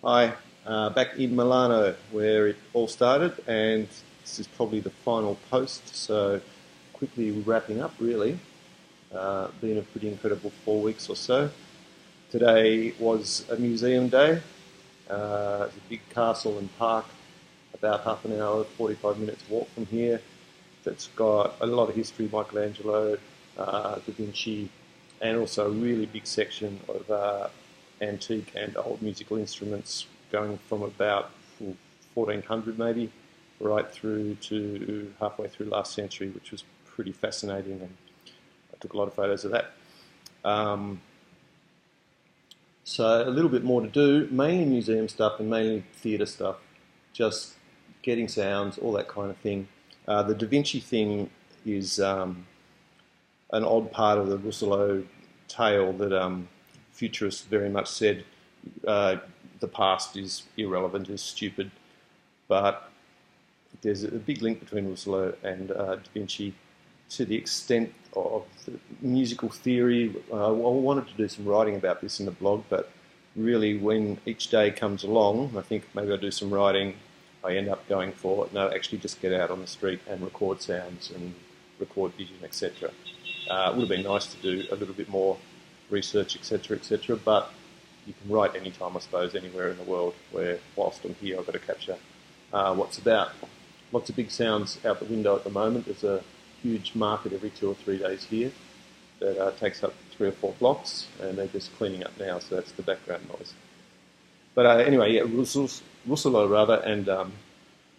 Hi, back in Milano where it all started, and this is probably the final post, so quickly wrapping up really. Been a pretty incredible 4 weeks or so. Today was a museum day. It's a big castle and park, about half an hour, 45 minutes walk from here, that's got a lot of history, Michelangelo, Da Vinci, and also a really big section of antique and old musical instruments going from about 1400 maybe right through to halfway through last century, which was pretty fascinating, and I took a lot of photos of that. Um, so a little bit more to do, mainly museum stuff and mainly theatre stuff, just getting sounds, all that kind of thing. The Da Vinci thing is an odd part of the Russello tale that futurists very much said the past is irrelevant, is stupid, but there's a big link between Russello and Da Vinci to the extent of the musical theory. I wanted to do some writing about this in the blog, but really when each day comes along, I think maybe I'll do some writing, I end up going for, no, actually just get out on the street and record sounds and record vision, etc. It would have been nice to do a little bit more research, etc., but you can write anytime, I suppose, anywhere in the world where, whilst I'm here, I've got to capture what's about. Lots of big sounds out the window at the moment. There's a huge market every 2 or 3 days here that takes up 3 or 4 blocks, and they're just cleaning up now, so that's the background noise. But anyway, yeah, Russello rather, and Da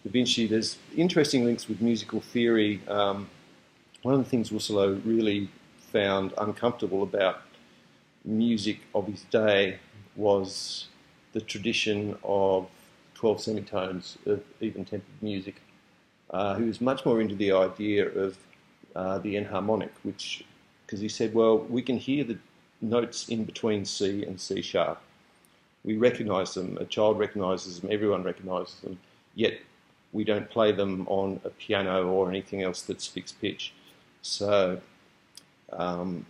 Vinci, there's interesting links with musical theory. One of the things Russello really found uncomfortable about music of his day was the tradition of 12 semitones of even-tempered music. He was much more into the idea of the enharmonic, which, because he said, well, we can hear the notes in between C and C sharp. We recognise them, a child recognises them, everyone recognises them, yet we don't play them on a piano or anything else that's fixed pitch. So the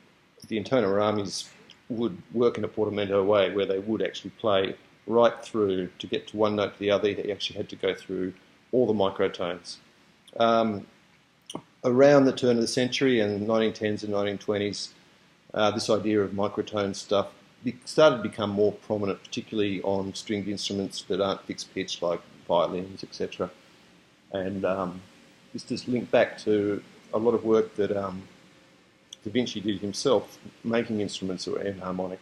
Intonaramis would work in a portamento way where they would actually play right through to get to one note to the other. They actually had to go through all the microtones. Around the turn of the century and 1910s and 1920s, this idea of microtone stuff started to become more prominent, particularly on stringed instruments that aren't fixed pitch like violins, etc. And this just linked back to a lot of work that Da Vinci did himself, making instruments that were enharmonic.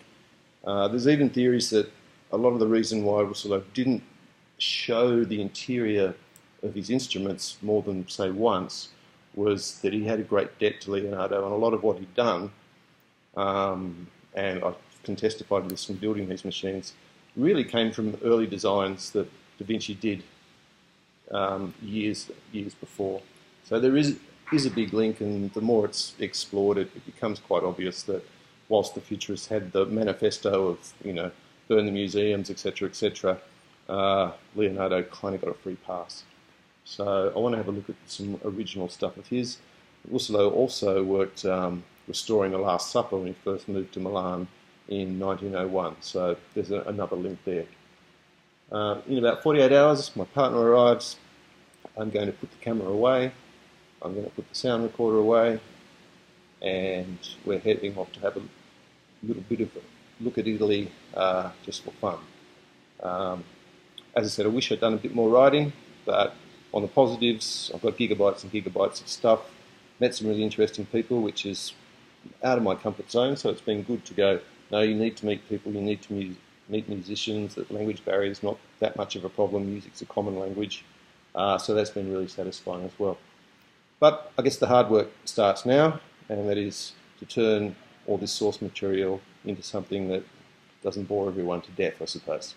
There's even theories that a lot of the reason why Russello didn't show the interior of his instruments more than, say, once was that he had a great debt to Leonardo, and a lot of what he'd done, and I can testify to this from building these machines, really came from early designs that Da Vinci did years before. So there is a big link, and the more it's explored, it becomes quite obvious that whilst the futurists had the manifesto of, burn the museums, etc., Leonardo kind of got a free pass. So I want to have a look at some original stuff of his. Russello also worked restoring The Last Supper when he first moved to Milan in 1901, so there's another link there. In about 48 hours, my partner arrives. I'm going to put the camera away. I'm going to put the sound recorder away, and we're heading off to have a little bit of a look at Italy just for fun. As I said, I wish I'd done a bit more writing, but on the positives, I've got gigabytes and gigabytes of stuff, met some really interesting people, which is out of my comfort zone, so it's been good to go, no, you need to meet people, you need to meet musicians, that language barrier is not that much of a problem, music's a common language, so that's been really satisfying as well. But I guess the hard work starts now, and that is to turn all this source material into something that doesn't bore everyone to death, I suppose.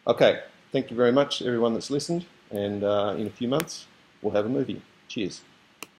Okay, thank you very much, everyone that's listened, and in a few months, we'll have a movie. Cheers.